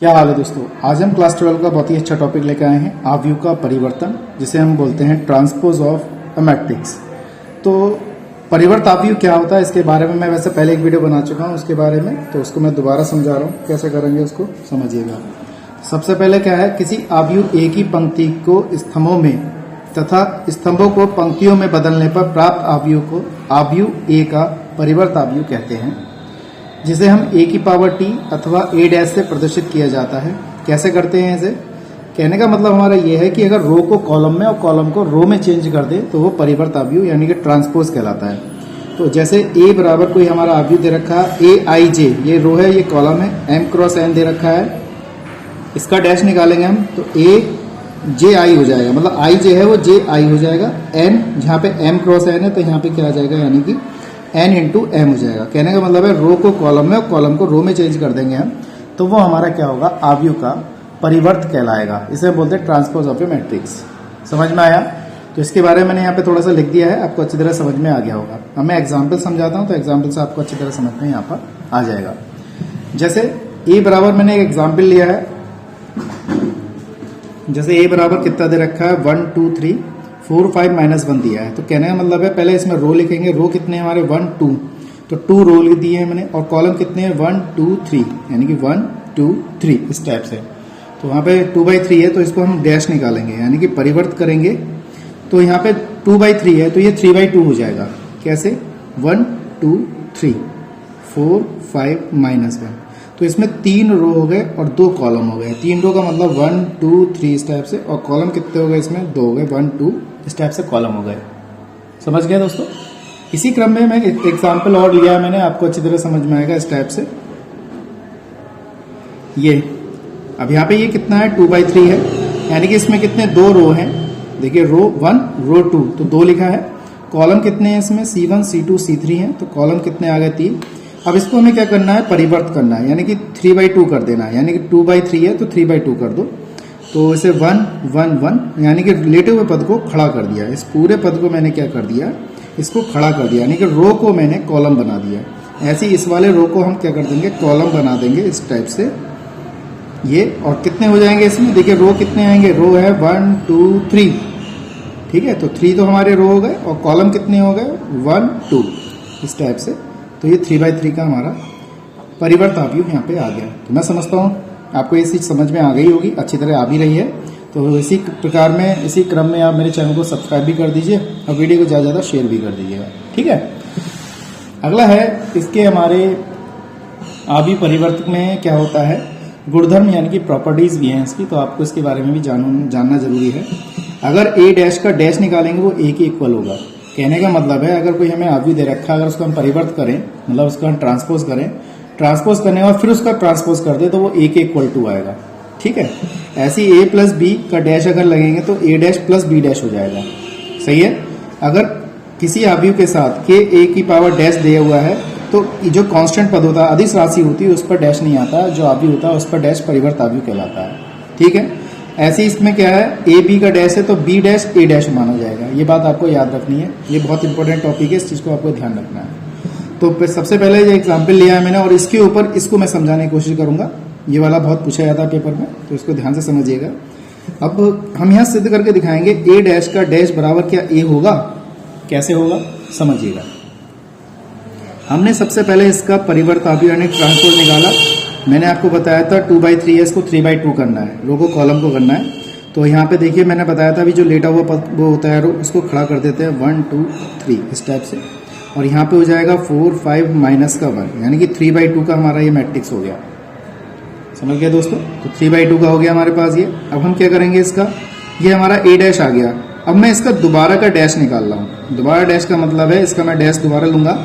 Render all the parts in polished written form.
क्या हाल है दोस्तों। आज हम क्लास 12 का बहुत ही अच्छा टॉपिक लेकर आए हैं, आव्यूह का परिवर्तन, जिसे हम बोलते हैं ट्रांसपोज ऑफ अ मैट्रिक्स। तो परिवर्त आव्यूह क्या होता है इसके बारे में मैं वैसे पहले एक वीडियो बना चुका हूं उसके बारे में, तो उसको मैं दोबारा समझा रहा हूं, कैसे करेंगे उसको समझिएगा। सबसे पहले क्या है, किसी आव्यूह ए की पंक्ति को स्तंभों में तथा स्तंभों को पंक्तियों में बदलने पर प्राप्त आव्यूह को आव्यूह ए का परिवर्त आव्यूह कहते हैं, जिसे हम ए की पावर टी अथवा ए डैश से प्रदर्शित किया जाता है। कैसे करते हैं इसे? कहने का मतलब हमारा यह है कि अगर रो को कॉलम में और कॉलम को रो में चेंज कर दे तो वो परिवर्त आव्यूह यानी कि ट्रांसपोज कहलाता है। तो जैसे ए बराबर कोई हमारा आव्यूह दे रखा है ए आई जे, ये रो है ये कॉलम है, एम क्रॉस एन दे रखा है, इसका डैश निकालेंगे हम तो ए जे आई हो जाएगा, मतलब आई जे है वो जे आई हो जाएगा। एन जहाँ पे एम क्रॉस एन है तो यहाँ पे क्या आ जाएगा, यानी कि एन इंटू एम हो जाएगा। कहने का मतलब है रो को कॉलम में और कॉलम को रो में चेंज कर देंगे हम, तो वो हमारा क्या होगा, आव्यूह का परिवर्त कहलाएगा। इसे बोलते हैं ट्रांसपोज ऑफ ए मैट्रिक्स। समझ में आया? तो इसके बारे में मैंने यहाँ पे थोड़ा सा लिख दिया है, आपको अच्छी तरह समझ में आ गया होगा। अब मैं एग्जाम्पल समझाता हूँ तो एग्जाम्पल से आपको अच्छी तरह समझ में यहाँ पर आ जाएगा। जैसे ए बराबर मैंने एक एग्जाम्पल लिया है, जैसे ए बराबर कितना दे रखा है 1 2 3 4 5 -1 दिया है। तो कहने का मतलब है पहले इसमें रो लिखेंगे, रो कितने हमारे 1 2, तो 2 रो लिख दिए हैं मैंने, और कॉलम कितने हैं 1 2 3, यानी कि 1 2 3 इस टाइप से। तो वहां पे 2/3 है तो इसको हम डैश निकालेंगे, यानी कि परिवर्त करेंगे। तो यहाँ पे 2/3 है तो ये 3/2 हो जाएगा। कैसे? 1 2 3 4 5 -1। तो इसमें 3 रो हो गए और 2 कॉलम हो गए। 3 रो का मतलब 1 2 3 इस टाइप से, और कॉलम कितने हो गए इसमें 2 हो गए, 1 2 इस टाइप से कॉलम हो गए। समझ गए दोस्तों? इसी क्रम में मैं एक एग्जाम्पल और लिया है मैंने, आपको अच्छी तरह समझ में आएगा इस टाइप से। ये अब यहाँ पे ये कितना है 2/3 है, यानी कि इसमें कितने 2 रो हैं। देखिए रो 1 रो 2 तो 2 लिखा है। कॉलम कितने हैं इसमें C1 C2 C3 है, तो कॉलम कितने आ गए 3। अब इसको हमें क्या करना है, परिवर्त करना है, यानी कि 3/2 कर देना है, यानी कि 2/3 है तो 3/2 कर दो। तो इसे 1 1 1 यानी कि लेटे हुए पद को खड़ा कर दिया। इस पूरे पद को मैंने क्या कर दिया, इसको खड़ा कर दिया, यानी कि रो को मैंने कॉलम बना दिया। ऐसे ही इस वाले रो को हम क्या कर देंगे, कॉलम बना देंगे इस टाइप से ये। और कितने हो जाएंगे इसमें, देखिए रो कितने आएंगे, रो है 1 2 3, ठीक है, तो 3 तो हमारे रो हो गए, और कॉलम कितने हो गए 1 2 इस टाइप से। तो ये 3/3 का हमारा परिवर्त आव्यूह यहाँ पे आ गया। तो मैं समझता हूँ आपको ये चीज समझ में आ गई होगी, अच्छी तरह आ भी रही है। तो इसी प्रकार में इसी क्रम में आप मेरे चैनल को सब्सक्राइब भी कर दीजिए और वीडियो को ज़्यादा ज़्यादा शेयर भी कर दीजिएगा, ठीक है। अगला है इसके हमारे आव्यूह परिवर्त में क्या होता है, गुणधर्म यानी कि प्रॉपर्टीज भी हैं इसकी, तो आपको इसके बारे में भी जानना जरूरी है। अगर ए डैश का डैश निकालेंगे वो ए के इक्वल होगा। कहने का मतलब है अगर कोई हमें आव्यूह दे रखा है, अगर उसको हम परिवर्त करें, मतलब उसको हम ट्रांसपोज करें, ट्रांसपोज करने और फिर उसका ट्रांसपोज कर दे तो वो ए के इक्वल टू आएगा, ठीक है। ऐसे ए प्लस बी का डैश अगर लगेंगे तो ए डैश प्लस बी डैश हो जाएगा, सही है। अगर किसी आव्यूह के साथ के ए की पावर डैश दिया हुआ है तो जो कांस्टेंट पद होता है, अदिश राशि होती है, उस पर डैश नहीं आता, जो आव्यूह होता है उस पर डैश परिवर्त आव्यूह कहलाता है, ठीक है। ऐसे ही इसमें क्या है, ए बी का डैश है तो बी डैश ए डैश माना जाएगा। ये बात आपको याद रखनी है, ये बहुत इंपॉर्टेंट टॉपिक है, इस चीज को आपको ध्यान रखना है। तो सबसे पहले ये एग्जाम्पल लिया है मैंने, और इसके ऊपर इसको मैं समझाने की कोशिश करूंगा। ये वाला बहुत पूछा जाता है पेपर में, तो इसको ध्यान से समझिएगा। अब हम यहाँ सिद्ध करके दिखाएंगे ए डैश का डैश बराबर क्या ए होगा। कैसे होगा समझिएगा। हमने सबसे पहले इसका परिवर्त आव्यूह यानी ट्रांसपोज निकाला। मैंने आपको बताया था 2/3 है, इसको 3/2 करना है, रो को कॉलम को करना है। तो यहाँ पे देखिए मैंने बताया था अभी जो लेटा हुआ पद वो होता है रो, उसको खड़ा कर देते हैं 1 2 3 इस टाइप से, और यहाँ पे हो जाएगा 4 5 -1, यानी कि 3/2 का हमारा ये मैट्रिक्स हो गया। समझ गया दोस्तों? तो 3/2 का हो गया हमारे पास ये। अब हम क्या करेंगे, इसका ये हमारा ए डैश आ गया। अब मैं इसका दोबारा का डैश निकाल रहा हूँ। दोबारा डैश का मतलब है इसका मैं डैश दोबारा लूंगा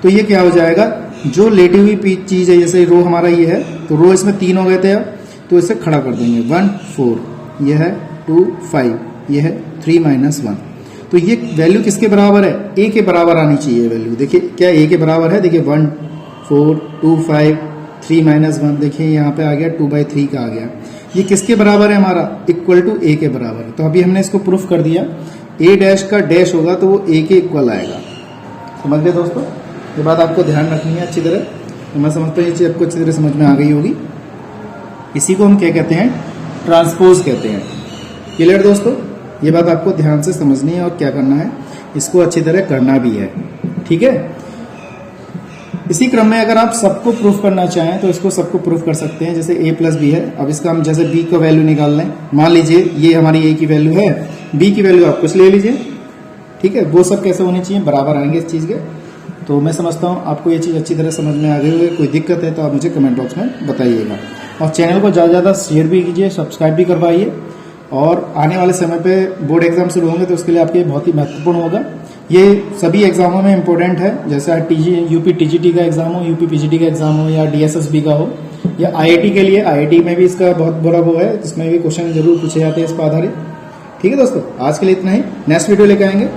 तो ये क्या हो जाएगा, जो लेटी हुई चीज है, जैसे रो हमारा ये है, तो रो इसमें 3 हो गए थे, अब तो इसे खड़ा कर देंगे 1 4, ये है 2 5, ये है 3 -1। तो ये वैल्यू किसके बराबर है, ए के बराबर आनी चाहिए वैल्यू। देखिए क्या ए के बराबर है, देखिए 1 4 2 5 3 -1, देखिए यहाँ पे आ गया 2/3 का आ गया। ये किसके बराबर है हमारा, इक्वल टू ए के बराबर है। तो अभी हमने इसको प्रूफ कर दिया, ए डैश का डैश होगा तो वो ए के इक्वल आएगा। समझ गए दोस्तों? ये बात आपको ध्यान रखनी है अच्छी तरह। तो मैं समझता हूँ ये चीज आपको अच्छी तरह समझ में आ गई होगी। इसी को हम क्या कहते हैं, ट्रांसपोज कहते हैं। क्लियर दोस्तों, ये बात आपको ध्यान से समझनी है और क्या करना है, इसको अच्छी तरह करना भी है। ठीक है, इसी क्रम में अगर आप सबको प्रूफ करना चाहें तो इसको सबको प्रूफ कर सकते हैं। जैसे a प्लस बी है, अब इसका हम जैसे b का वैल्यू निकाल लें, मान लीजिए ये हमारी a की वैल्यू है, b की वैल्यू आप कुछ ले लीजिए। ठीक है, वो सब कैसे होनी चाहिए, बराबर आएंगे इस चीज के। तो मैं समझता हूँ आपको ये चीज अच्छी तरह समझ में आ गई होगी। कोई दिक्कत है तो आप मुझे कमेंट बॉक्स में बताइएगा, और चैनल को ज़्यादा ज़्यादा शेयर भी कीजिए, सब्सक्राइब भी करवाइए। और आने वाले समय पे बोर्ड एग्जाम शुरू होंगे तो उसके लिए आपके बहुत ही महत्वपूर्ण होगा। ये सभी एग्जामों में इंपॉर्टेंट है, जैसे यूपी टीजीटी का एग्जाम हो, यूपी पीजीटी का एग्जाम हो, या डीएसएसबी का हो, या आईआईटी के लिए, आईआईटी में भी इसका बहुत बड़ा वो है, जिसमें भी क्वेश्चन जरूर पूछे जाते हैं इस पर आधारित। ठीक है दोस्तों, आज के लिए इतना ही, नेक्स्ट वीडियो लेकर आएंगे।